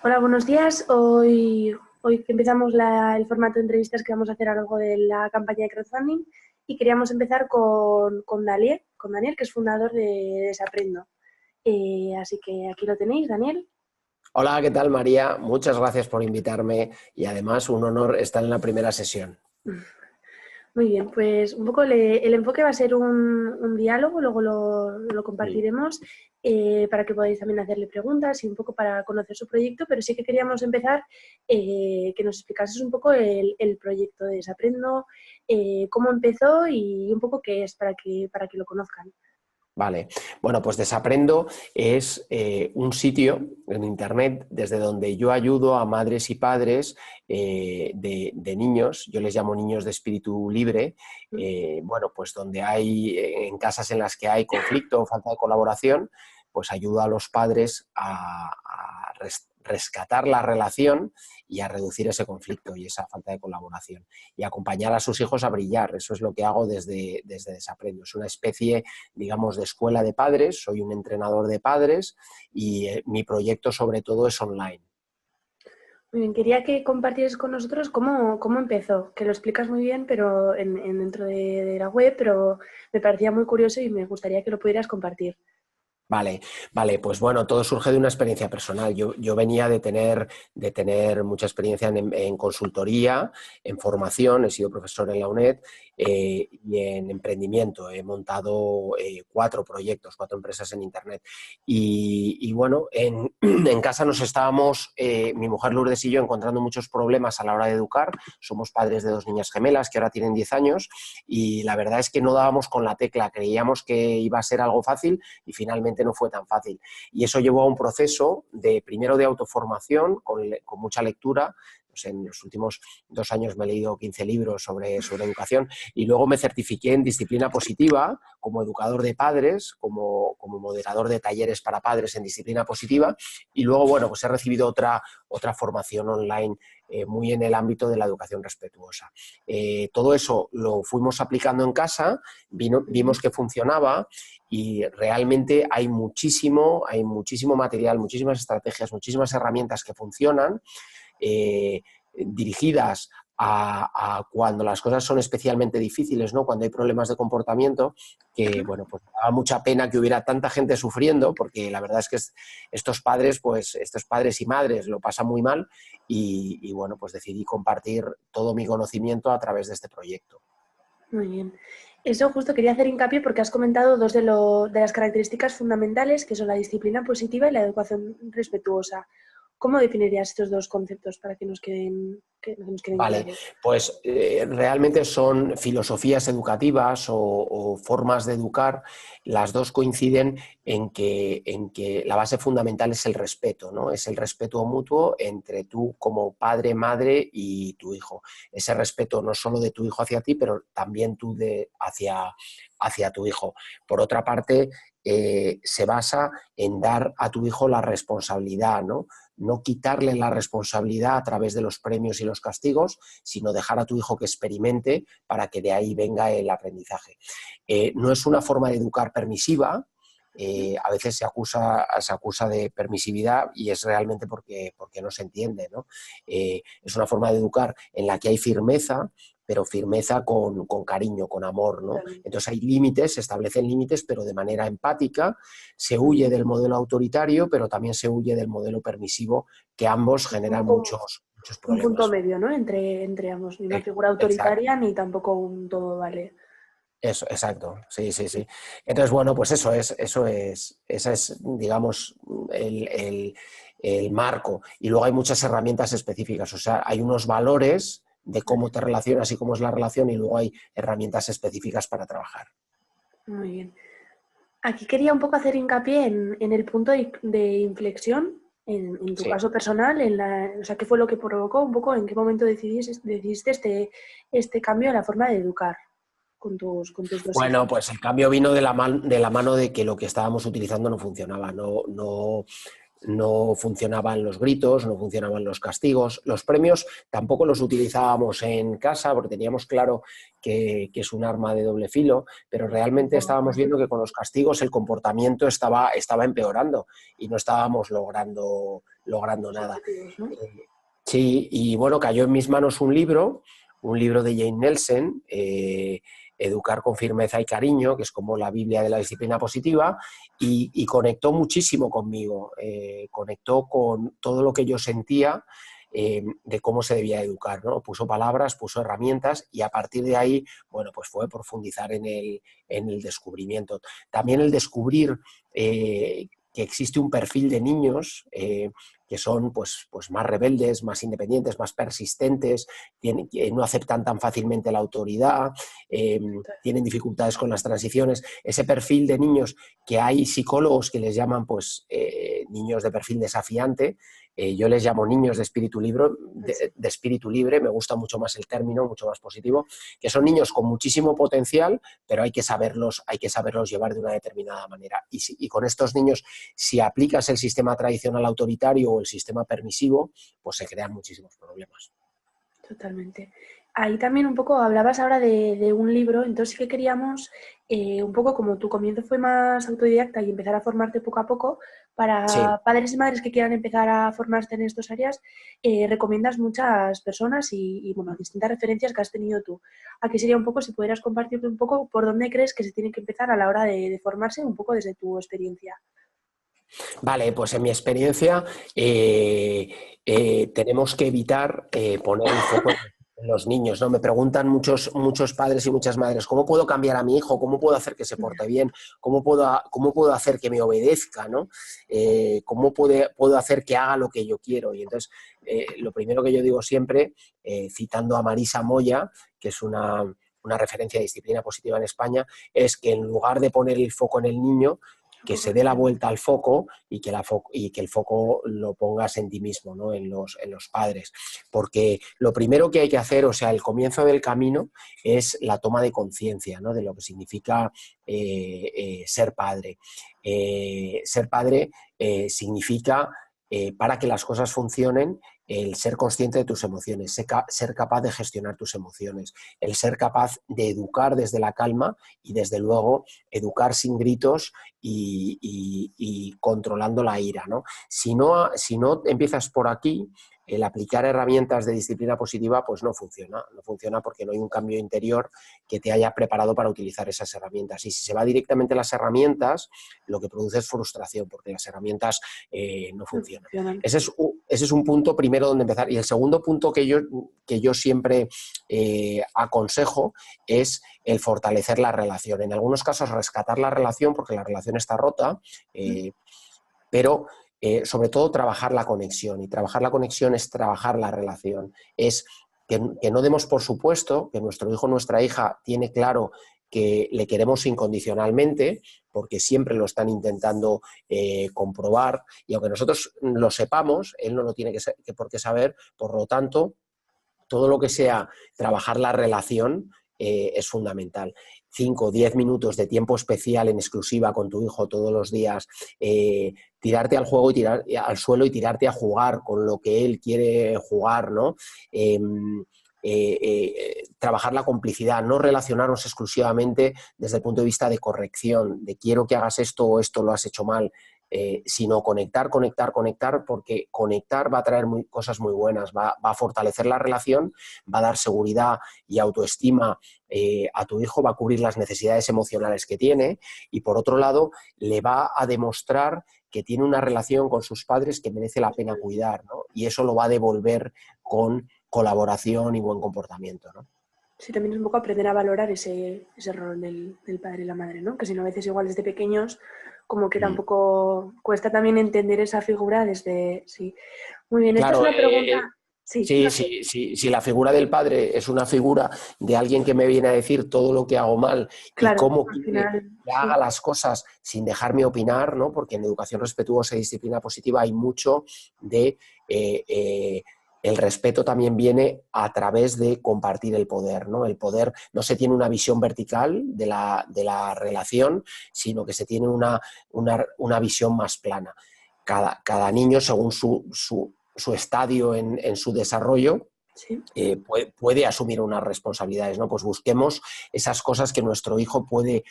Hola, buenos días. Hoy empezamos el formato de entrevistas que vamos a hacer a lo largo de la campaña de crowdfunding y queríamos empezar con Daniel, que es fundador de Desaprendo. Así que aquí lo tenéis, Daniel. Hola, ¿qué tal, María? Muchas gracias por invitarme y además un honor estar en la primera sesión. Muy bien, pues un poco el enfoque va a ser un diálogo, luego lo Sí. compartiremos para que podáis también hacerle preguntas y un poco para conocer su proyecto, pero sí que queríamos empezar que nos explicases un poco el proyecto de Desaprendo, cómo empezó y un poco qué es para que lo conozcan. Vale, bueno, pues Desaprendo es un sitio en Internet desde donde yo ayudo a madres y padres de niños, yo les llamo niños de espíritu libre, bueno, pues donde hay, en casas en las que hay conflicto o falta de colaboración, pues ayudo a los padres a rescatar la relación y a reducir ese conflicto y esa falta de colaboración y acompañar a sus hijos a brillar. Eso es lo que hago desde Desaprendo. Es una especie, digamos, de escuela de padres, soy un entrenador de padres y mi proyecto sobre todo es online. Muy bien, quería que compartieras con nosotros cómo empezó, que lo explicas muy bien, pero dentro de la web, pero me parecía muy curioso y me gustaría que lo pudieras compartir. Vale, vale, pues bueno, todo surge de una experiencia personal. Yo venía de tener mucha experiencia en consultoría, en formación, he sido profesor en la UNED y en emprendimiento. He montado 4 proyectos, 4 empresas en Internet. Y bueno, en casa nos estábamos, mi mujer Lourdes y yo, encontrando muchos problemas a la hora de educar. Somos padres de 2 niñas gemelas que ahora tienen 10 años y la verdad es que no dábamos con la tecla. Creíamos que iba a ser algo fácil y finalmente no fue tan fácil. Y eso llevó a un proceso primero de autoformación, con mucha lectura. Pues en los últimos 2 años me he leído 15 libros sobre educación y luego me certifiqué en disciplina positiva como educador de padres, como moderador de talleres para padres en disciplina positiva y luego, bueno, pues he recibido otra formación online muy en el ámbito de la educación respetuosa. Todo eso lo fuimos aplicando en casa, vimos que funcionaba y realmente hay muchísimo material, muchísimas estrategias, muchísimas herramientas que funcionan dirigidas a cuando las cosas son especialmente difíciles, ¿no? Cuando hay problemas de comportamiento, que bueno, pues daba mucha pena que hubiera tanta gente sufriendo, porque la verdad es que estos padres y madres lo pasan muy mal y bueno, pues decidí compartir todo mi conocimiento a través de este proyecto. Muy bien. Eso justo quería hacer hincapié porque has comentado dos de las características fundamentales, que son la disciplina positiva y la educación respetuosa. ¿Cómo definirías estos dos conceptos para que nos queden Vale, claros? pues realmente son filosofías educativas o formas de educar. Las dos coinciden en que la base fundamental es el respeto, ¿no? Es el respeto mutuo entre tú como padre, madre y tu hijo. Ese respeto no solo de tu hijo hacia ti, pero también tú hacia tu hijo. Por otra parte, se basa en dar a tu hijo la responsabilidad, ¿no? No quitarle la responsabilidad a través de los premios y los castigos, sino dejar a tu hijo que experimente para que de ahí venga el aprendizaje. No es una forma de educar permisiva, a veces se acusa de permisividad y es realmente porque no se entiende, ¿no? Es una forma de educar en la que hay firmeza, pero firmeza con cariño, con amor, ¿no? Entonces hay límites, se establecen límites, pero de manera empática, se huye del modelo autoritario, pero también se huye del modelo permisivo, que ambos generan muchos Un punto problemas. medio, ¿no? Entre ambos. Ni una figura Exacto. autoritaria ni tampoco un todo vale. Eso, exacto, sí, sí, sí. Entonces, bueno, pues ese es, digamos, el marco. Y luego hay muchas herramientas específicas, o sea, hay unos valores de cómo te relacionas y cómo es la relación y luego hay herramientas específicas para trabajar. Muy bien. Aquí quería un poco hacer hincapié en el punto de inflexión, en tu Sí. caso personal, o sea, qué fue lo que provocó un poco, en qué momento decidiste este cambio en la forma de educar con tus dos Bueno, hijos. pues el cambio vino de la mano de que lo que estábamos utilizando no funcionaba, no, no funcionaban los gritos, no funcionaban los castigos. Los premios tampoco los utilizábamos en casa porque teníamos claro que es un arma de doble filo, pero realmente estábamos viendo que con los castigos el comportamiento estaba empeorando y no estábamos logrando nada. Sí, y bueno, cayó en mis manos un libro de Jane Nelsen, Educar con firmeza y cariño, que es como la Biblia de la disciplina positiva, y conectó muchísimo conmigo, conectó con todo lo que yo sentía de cómo se debía educar, ¿no? Puso palabras, puso herramientas y a partir de ahí, bueno, pues fue profundizar en el descubrimiento. También el descubrir que existe un perfil de niños que son pues más rebeldes, más independientes, más persistentes, que no aceptan tan fácilmente la autoridad, tienen dificultades con las transiciones. Ese perfil de niños que hay psicólogos que les llaman pues, niños de perfil desafiante, yo les llamo niños de espíritu libre, me gusta mucho más el término, mucho más positivo, que son niños con muchísimo potencial, pero hay que saberlos llevar de una determinada manera. Y con estos niños, si aplicas el sistema tradicional autoritario o el sistema permisivo, pues se crean muchísimos problemas. Totalmente. Ahí también un poco hablabas ahora de un libro, entonces sí que queríamos, un poco como tu comienzo fue más autodidacta y empezar a formarte poco a poco, para Sí. padres y madres que quieran empezar a formarse en estas áreas, recomiendas muchas personas y bueno, distintas referencias que has tenido tú. Aquí sería un poco, si pudieras compartirte un poco por dónde crees que se tiene que empezar a la hora de formarse, un poco desde tu experiencia. Vale, pues en mi experiencia tenemos que evitar poner el foco en los niños, ¿no? Me preguntan muchos padres y muchas madres, ¿cómo puedo cambiar a mi hijo? ¿Cómo puedo hacer que se porte bien? ¿Cómo puedo hacer que me obedezca? ¿No? ¿Cómo puedo hacer que haga lo que yo quiero? Y entonces, lo primero que yo digo siempre, citando a Marisa Moya, que es una referencia de disciplina positiva en España, es que en lugar de poner el foco en el niño, que se dé la vuelta al foco y que el foco lo pongas en ti mismo, ¿no? en los padres. Porque lo primero que hay que hacer, o sea, el comienzo del camino es la toma de conciencia, ¿no? De lo que significa ser padre. Ser padre significa, para que las cosas funcionen, el ser consciente de tus emociones, ser capaz de gestionar tus emociones, el ser capaz de educar desde la calma y, desde luego, educar sin gritos y controlando la ira, ¿no? Si no empiezas por aquí, el aplicar herramientas de disciplina positiva pues no funciona porque no hay un cambio interior que te haya preparado para utilizar esas herramientas. Y si se va directamente a las herramientas, lo que produce es frustración, porque las herramientas no funcionan. Ese es un punto primero donde empezar. Y el segundo punto que yo siempre aconsejo es el fortalecer la relación. En algunos casos rescatar la relación porque la relación está rota, pero sobre todo trabajar la conexión. Y trabajar la conexión es trabajar la relación. Es que no demos por supuesto que nuestro hijo o nuestra hija tiene claro que le queremos incondicionalmente, porque siempre lo están intentando comprobar, y aunque nosotros lo sepamos, él no lo tiene por qué saber. Por lo tanto, todo lo que sea trabajar la relación es fundamental. 5 o 10 minutos de tiempo especial en exclusiva con tu hijo todos los días, tirarte al juego y tirar al suelo y tirarte a jugar con lo que él quiere jugar, ¿no? Trabajar la complicidad, no relacionarnos exclusivamente desde el punto de vista de corrección, de quiero que hagas esto o esto lo has hecho mal, sino conectar, porque conectar va a traer cosas muy buenas, va a fortalecer la relación, va a dar seguridad y autoestima a tu hijo, va a cubrir las necesidades emocionales que tiene y, por otro lado, le va a demostrar que tiene una relación con sus padres que merece la pena cuidar, ¿no? Y eso lo va a devolver con colaboración y buen comportamiento, ¿no? Sí, también es un poco aprender a valorar ese rol del padre y la madre, ¿no? Que si no, a veces igual desde pequeños como que tampoco cuesta también entender esa figura desde... Sí. Muy bien, esta es Claro, una pregunta... si la figura del padre es una figura de alguien que me viene a decir todo lo que hago mal y Claro, cómo al quiere final, que haga las cosas sin dejarme opinar, ¿no? Porque en educación respetuosa y disciplina positiva hay mucho de... el respeto también viene a través de compartir el poder, ¿no? El poder no se tiene una visión vertical de la relación, sino que se tiene una visión más plana. cada niño, según su estadio en su desarrollo, Sí. puede asumir unas responsabilidades, ¿no? Pues busquemos esas cosas que nuestro hijo puede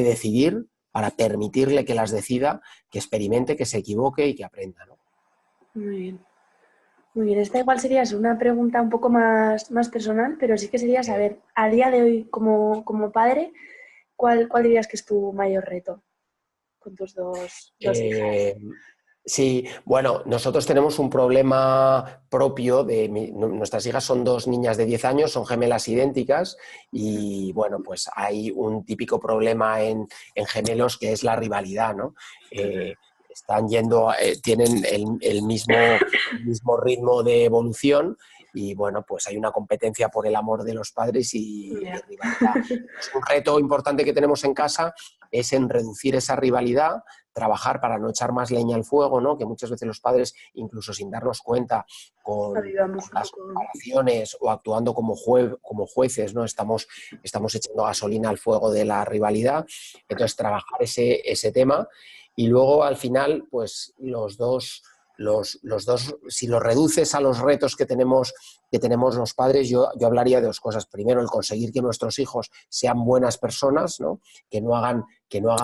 decidir para permitirle que las decida, que experimente, que se equivoque y que aprenda, ¿no? Muy bien. Muy bien, esta igual sería una pregunta un poco más personal, pero sí que sería saber, a día de hoy, como padre, ¿cuál dirías que es tu mayor reto con tus dos hijas? Eh, Sí, bueno, nosotros tenemos un problema propio nuestras hijas son dos niñas de 10 años, son gemelas idénticas y bueno, pues hay un típico problema en gemelos que es la rivalidad, ¿no? Están yendo, tienen el mismo ritmo de evolución y bueno, pues hay una competencia por el amor de los padres y Ya. rivalidad. Entonces, un reto importante que tenemos en casa es en reducir esa rivalidad, trabajar para no echar más leña al fuego, ¿no? Que muchas veces los padres, incluso sin darnos cuenta, con Ayudamos un las poco. comparaciones o actuando como jueces, ¿no? Estamos echando gasolina al fuego de la rivalidad. Entonces, trabajar ese tema y luego al final, pues los dos, si los reduces a los retos que tenemos los padres, yo hablaría de dos cosas. Primero, el conseguir que nuestros hijos sean buenas personas, ¿no? Que no hagan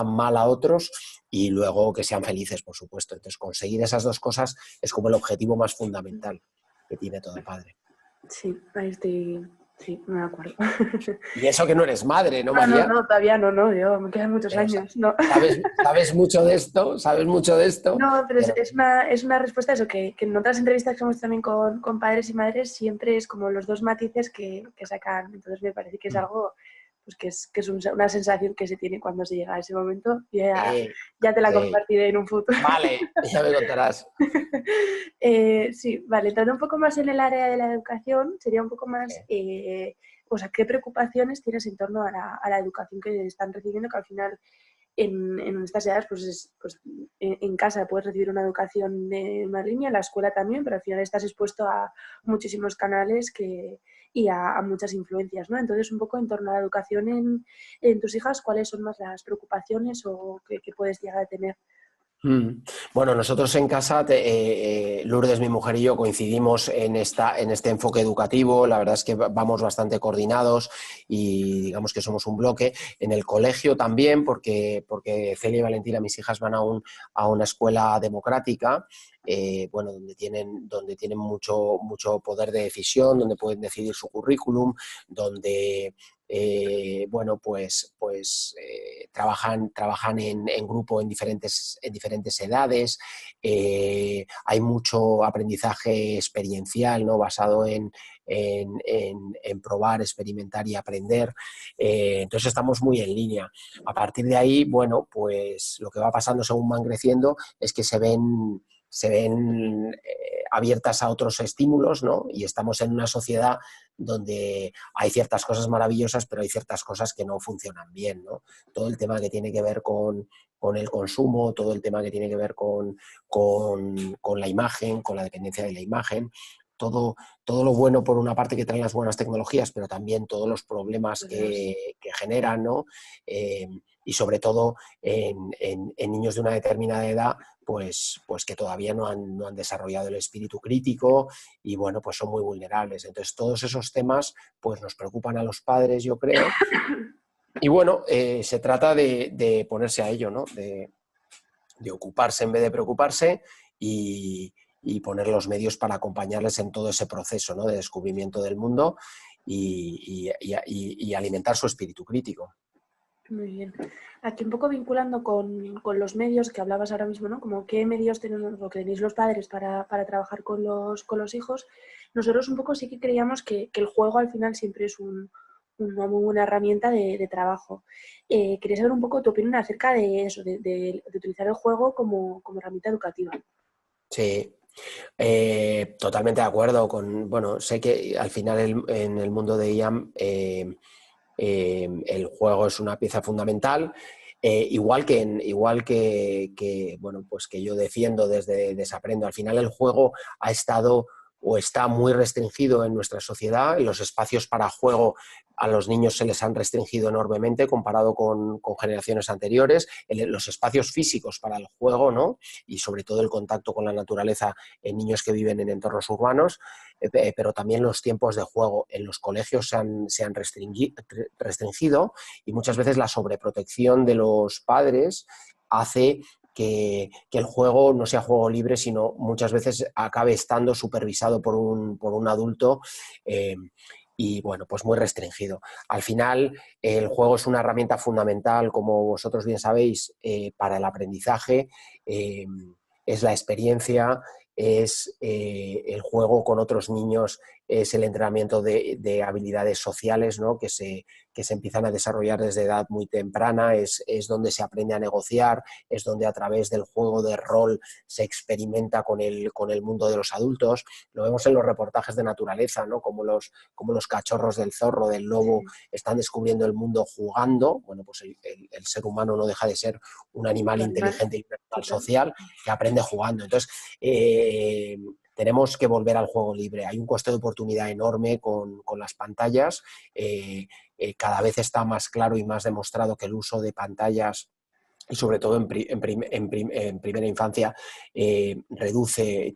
mal a otros y luego que sean felices, por supuesto. Entonces, conseguir esas dos cosas es como el objetivo más fundamental que tiene todo padre. Sí, ahí estoy, sí, me acuerdo. Y eso que no eres madre, ¿no, No, María? todavía no, yo me quedan muchos Pero años, no. sabes mucho de esto, No, pero pero es una respuesta a eso, que en otras entrevistas que hemos hecho también con padres y madres siempre es como los dos matices que sacan. Entonces me parece que es algo, pues que es una sensación que se tiene cuando se llega a ese momento. Y ya te la sí. compartiré en un futuro. Vale, ya me contarás. Sí, vale, entrando un poco más en el área de la educación, sería un poco más, pues, ¿a qué preocupaciones tienes en torno a la educación que están recibiendo? Que al final, en estas edades, pues en casa puedes recibir una educación de una línea, en la escuela también, pero al final estás expuesto a muchísimos canales y a muchas influencias, ¿no? Entonces, un poco en torno a la educación en tus hijas, ¿cuáles son más las preocupaciones o que puedes llegar a tener? Bueno, nosotros en casa, Lourdes, mi mujer y yo coincidimos en este enfoque educativo. La verdad es que vamos bastante coordinados y digamos que somos un bloque. En el colegio también, porque Celia y Valentina, mis hijas, van a una escuela democrática, bueno, donde tienen mucho poder de decisión, donde pueden decidir su currículum, donde bueno, trabajan en grupo en diferentes edades. Hay mucho aprendizaje experiencial, ¿no? Basado en probar, experimentar y aprender. Entonces estamos muy en línea. A partir de ahí, bueno, pues lo que va pasando según van creciendo es que se ven abiertas a otros estímulos, ¿no? Y estamos en una sociedad donde hay ciertas cosas maravillosas, pero hay ciertas cosas que no funcionan bien, ¿no? Todo el tema que tiene que ver con el consumo, todo el tema que tiene que ver con la imagen, con la dependencia de la imagen, todo lo bueno por una parte que traen las buenas tecnologías, pero también todos los problemas que generan, ¿no? Y sobre todo en niños de una determinada edad, pues que todavía no han desarrollado el espíritu crítico y bueno, pues son muy vulnerables. Entonces todos esos temas pues nos preocupan a los padres, yo creo. Y bueno, se trata de ponerse a ello, ¿no? De ocuparse en vez de preocuparse y poner los medios para acompañarles en todo ese proceso, ¿no? De descubrimiento del mundo y alimentar su espíritu crítico. Muy bien. Aquí un poco vinculando con los medios que hablabas ahora mismo, ¿no? Como qué medios tenemos o que tenéis los padres para trabajar con los hijos. Nosotros un poco sí que creíamos que el juego al final siempre es una muy buena herramienta de trabajo. Quería saber un poco tu opinión acerca de eso, de utilizar el juego como herramienta educativa. Sí, totalmente de acuerdo bueno, sé que al final en el mundo de IAM el juego es una pieza fundamental, igual que, bueno, pues que yo defiendo desde Desaprendo. Al final el juego ha estado o está muy restringido en nuestra sociedad. Los espacios para juego a los niños se les han restringido enormemente comparado con generaciones anteriores. Los espacios físicos para el juego, ¿no? Y sobre todo el contacto con la naturaleza en niños que viven en entornos urbanos, pero también los tiempos de juego en los colegios se han restringido, y muchas veces la sobreprotección de los padres hace que el juego no sea juego libre, sino muchas veces acabe estando supervisado por un adulto, y bueno, pues muy restringido. Al final, el juego es una herramienta fundamental, como vosotros bien sabéis, para el aprendizaje. Es la experiencia, es el juego con otros niños, es el entrenamiento de habilidades sociales, ¿no? Que se empiezan a desarrollar desde edad muy temprana, es donde se aprende a negociar, es donde a través del juego de rol se experimenta con el mundo de los adultos. Lo vemos en los reportajes de naturaleza, ¿no? Como los cachorros del zorro, del lobo, están descubriendo el mundo jugando. Bueno, pues el ser humano no deja de ser un animal inteligente y un animal social que aprende jugando. Entonces, tenemos que volver al juego libre. Hay un coste de oportunidad enorme con las pantallas. Cada vez está más claro y más demostrado que el uso de pantallas, y sobre todo en primera infancia, tiene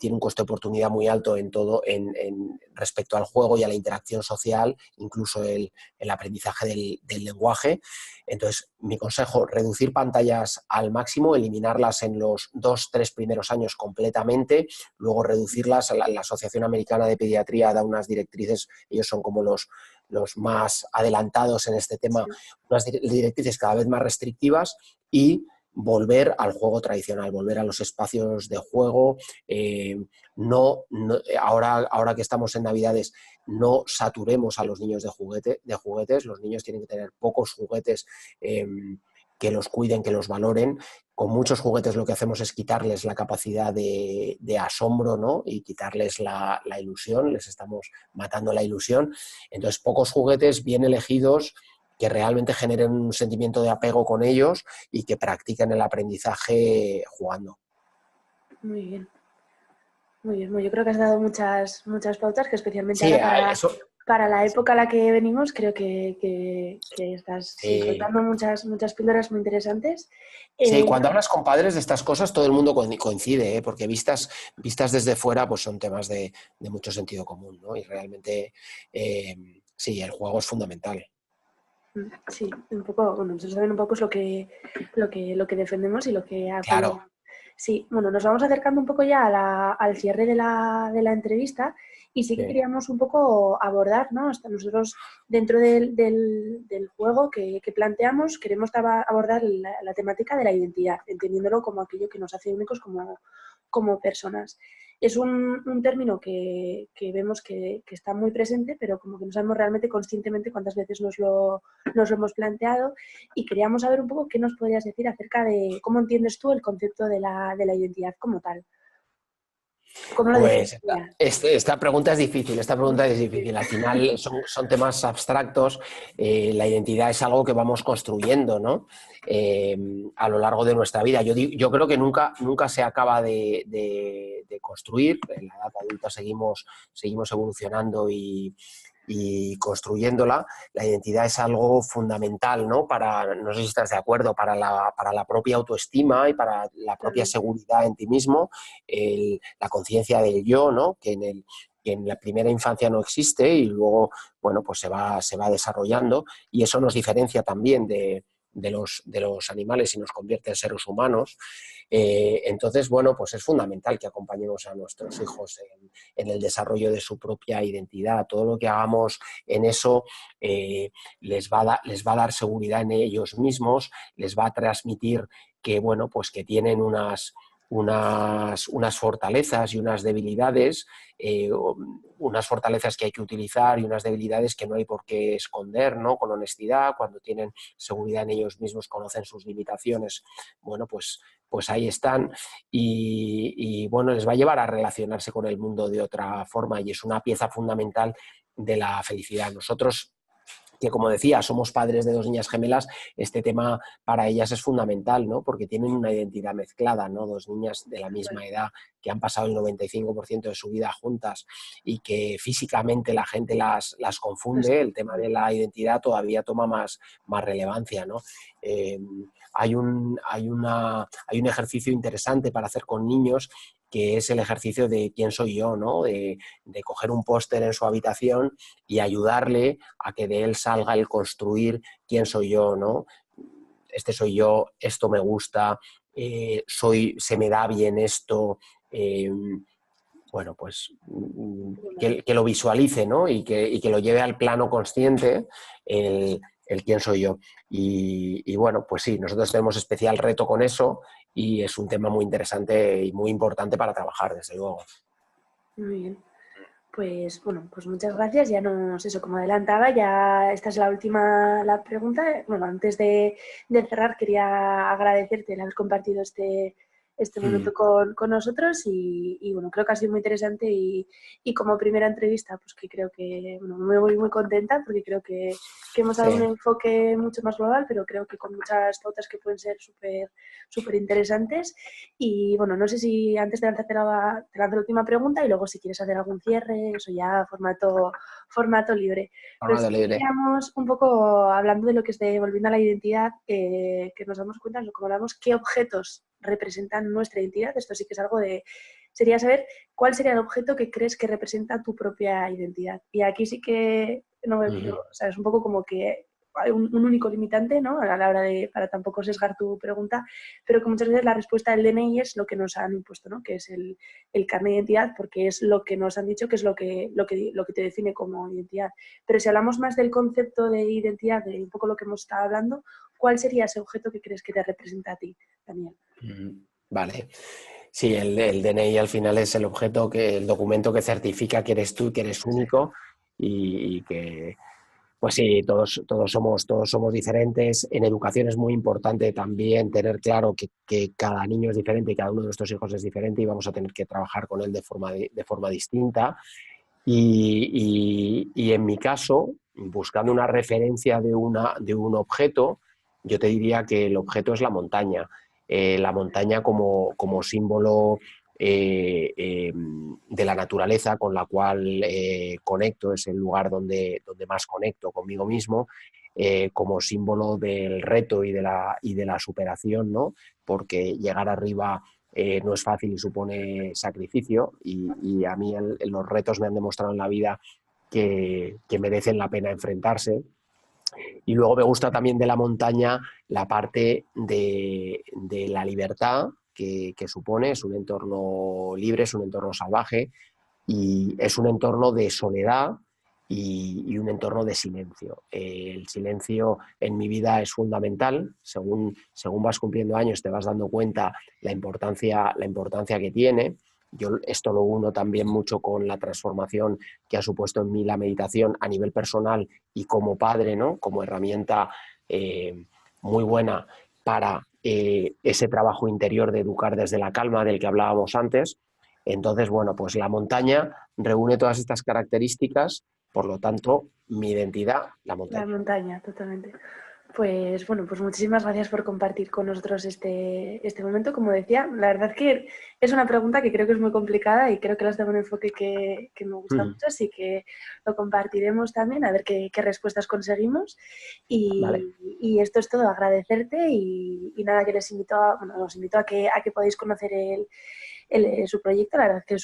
un coste de oportunidad muy alto en todo, respecto al juego y a la interacción social, incluso el aprendizaje del lenguaje. Entonces, mi consejo: reducir pantallas al máximo, eliminarlas en los 2-3 primeros años completamente, luego reducirlas. La Asociación Americana de Pediatría da unas directrices, ellos son como los más adelantados en este tema, unas directrices cada vez más restrictivas, y volver al juego tradicional, volver a los espacios de juego. Ahora que estamos en Navidades, no saturemos a los niños de juguetes. Los niños tienen que tener pocos juguetes, que los cuiden, que los valoren. Con muchos juguetes lo que hacemos es quitarles la capacidad de asombro, ¿no? Y quitarles la ilusión, les estamos matando la ilusión. Entonces, pocos juguetes bien elegidos, que realmente generen un sentimiento de apego con ellos y que practiquen el aprendizaje jugando. Muy bien. Muy bien, yo creo que has dado muchas pautas que, especialmente Sí, ahora para la época a la que venimos, creo que estás soltando muchas píldoras muy interesantes. Sí, cuando hablas con padres de estas cosas, todo el mundo coincide, porque vistas desde fuera, pues son temas de mucho sentido común, ¿no? Y realmente, sí, el juego es fundamental. Sí, un poco, bueno, nosotros también un poco es lo que defendemos y lo que apoyamos. Claro. Sí, bueno, nos vamos acercando un poco ya al cierre de la entrevista, y sí que queríamos un poco abordar, ¿no? Hasta nosotros, dentro del juego que planteamos, queremos abordar la temática de la identidad, entendiéndolo como aquello que nos hace únicos como personas. Es un término que vemos que está muy presente, pero como que no sabemos realmente conscientemente cuántas veces nos lo hemos planteado, y queríamos saber un poco qué nos podrías decir acerca de cómo entiendes tú el concepto de la identidad como tal. ¿Cómo lo Pues definirías? esta pregunta es difícil, Al final son temas abstractos. La identidad es algo que vamos construyendo, ¿no? A lo largo de nuestra vida. Yo creo que nunca se acaba de construir. En la edad adulta seguimos evolucionando y construyéndola. La identidad es algo fundamental, ¿no? No sé si estás de acuerdo, para la propia autoestima y para la propia seguridad en ti mismo, la conciencia del yo, ¿no? Que en la primera infancia no existe, y luego, bueno, pues se va desarrollando, y eso nos diferencia también de los animales y nos convierte en seres humanos. Entonces, bueno, pues es fundamental que acompañemos a nuestros hijos en el desarrollo de su propia identidad. Todo lo que hagamos en eso les va a dar seguridad en ellos mismos, les va a transmitir que, bueno, pues que tienen unas fortalezas y unas debilidades, unas fortalezas que hay que utilizar y unas debilidades que no hay por qué esconder, ¿no? Con honestidad. Cuando tienen seguridad en ellos mismos, conocen sus limitaciones, bueno, pues ahí están, y bueno, les va a llevar a relacionarse con el mundo de otra forma, y es una pieza fundamental de la felicidad. Nosotros que, como decía, somos padres de 2 niñas gemelas, este tema para ellas es fundamental, ¿no? Porque tienen una identidad mezclada, ¿no? 2 niñas de la misma edad que han pasado el 95% de su vida juntas y que físicamente la gente las confunde, el tema de la identidad todavía toma más relevancia, ¿no? Hay un ejercicio interesante para hacer con niños, que es el ejercicio de quién soy yo, ¿no? De coger un póster en su habitación y ayudarle a que de él salga el construir quién soy yo, ¿no? Este soy yo, esto me gusta, se me da bien esto, bueno, pues que lo visualice, ¿no? Y que lo lleve al plano consciente el quién soy yo. Y bueno, pues sí, nosotros tenemos especial reto con eso y es un tema muy interesante y muy importante para trabajar, desde luego. Muy bien. Pues bueno, pues muchas gracias. Ya eso, como adelantaba, ya esta es la última pregunta. Bueno, antes de cerrar, quería agradecerte el haber compartido este momento con nosotros y bueno, creo que ha sido muy interesante y como primera entrevista, pues que creo que, bueno, me voy muy contenta porque creo que hemos dado un enfoque mucho más global, pero creo que con muchas pautas que pueden ser súper interesantes. Y bueno, no sé si antes de lanzarte te lanzo la última pregunta y luego si quieres hacer algún cierre, eso ya formato libre. Pero Formato sí libre. queríamos un poco, hablando de lo que es volviendo a la identidad, que nos damos cuenta, como hablamos, qué objetos representan nuestra identidad. Esto sí que es algo sería saber cuál sería el objeto que crees que representa tu propia identidad. Y aquí sí que, no me quiero, o sea, es un poco como que hay un único limitante, ¿no? A la hora para tampoco sesgar tu pregunta, pero que muchas veces la respuesta del DNI es lo que nos han impuesto, ¿no? Que es el carnet de identidad, porque es lo que nos han dicho que es lo que te define como identidad. Pero si hablamos más del concepto de identidad, de un poco lo que hemos estado hablando, ¿cuál sería ese objeto que crees que te representa a ti, Daniel? Vale. Sí, el DNI al final es el objeto, el documento que certifica que eres tú, que eres único y que, pues sí, todos somos diferentes. En educación es muy importante también tener claro que cada niño es diferente y cada uno de nuestros hijos es diferente y vamos a tener que trabajar con él de forma distinta. Y en mi caso, buscando una referencia de un objeto, yo te diría que el objeto es la montaña. La montaña como símbolo de la naturaleza con la cual conecto, es el lugar donde más conecto conmigo mismo, como símbolo del reto y de la superación, ¿no? Porque llegar arriba no es fácil y supone sacrificio y a mí los retos me han demostrado en la vida que merecen la pena enfrentarse. Y luego me gusta también de la montaña la parte de la libertad que supone, es un entorno libre, es un entorno salvaje y es un entorno de soledad y un entorno de silencio. El silencio en mi vida es fundamental. Según vas cumpliendo años te vas dando cuenta la importancia que tiene. Yo esto lo uno también mucho con la transformación que ha supuesto en mí la meditación a nivel personal y como padre, ¿no? Como herramienta muy buena para ese trabajo interior de educar desde la calma del que hablábamos antes. Entonces, bueno, pues la montaña reúne todas estas características, por lo tanto, mi identidad, la montaña. La montaña, totalmente. Pues bueno, pues muchísimas gracias por compartir con nosotros este momento. Como decía, la verdad que es una pregunta que creo que es muy complicada y creo que las tengo un enfoque que me gusta mucho, así que lo compartiremos también, a ver qué respuestas conseguimos. Vale. Y esto es todo, agradecerte y nada, que os invito a que podáis conocer su proyecto, la verdad que es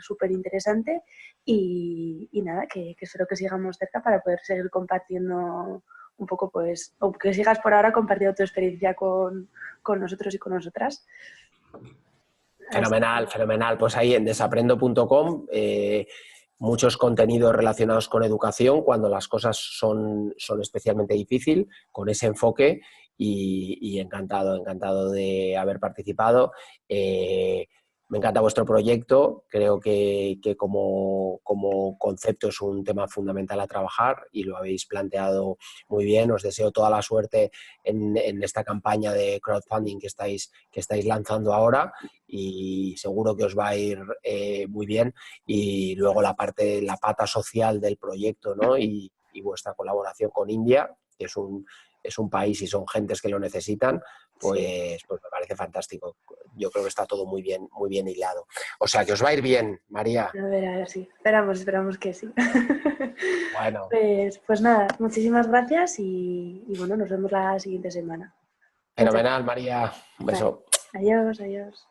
súper interesante y nada, que espero que sigamos cerca para poder seguir compartiendo un poco, pues, o que sigas por ahora compartiendo tu experiencia con nosotros y con nosotras. Fenomenal, fenomenal. Pues ahí en desaprendo.com muchos contenidos relacionados con educación cuando las cosas son especialmente difíciles, con ese enfoque y encantado de haber participado. Me encanta vuestro proyecto, creo que como concepto es un tema fundamental a trabajar y lo habéis planteado muy bien. Os deseo toda la suerte en esta campaña de crowdfunding que estáis lanzando ahora y seguro que os va a ir muy bien. Y luego la pata social del proyecto, ¿no? Y y vuestra colaboración con India, que es un país y son gentes que lo necesitan, pues me parece fantástico. Yo creo que está todo muy bien hilado. O sea, que os va a ir bien, María. A ver, sí. Esperamos que sí. Bueno. Pues nada, muchísimas gracias y bueno, nos vemos la siguiente semana. Fenomenal, María. Un beso. Vale. Adiós.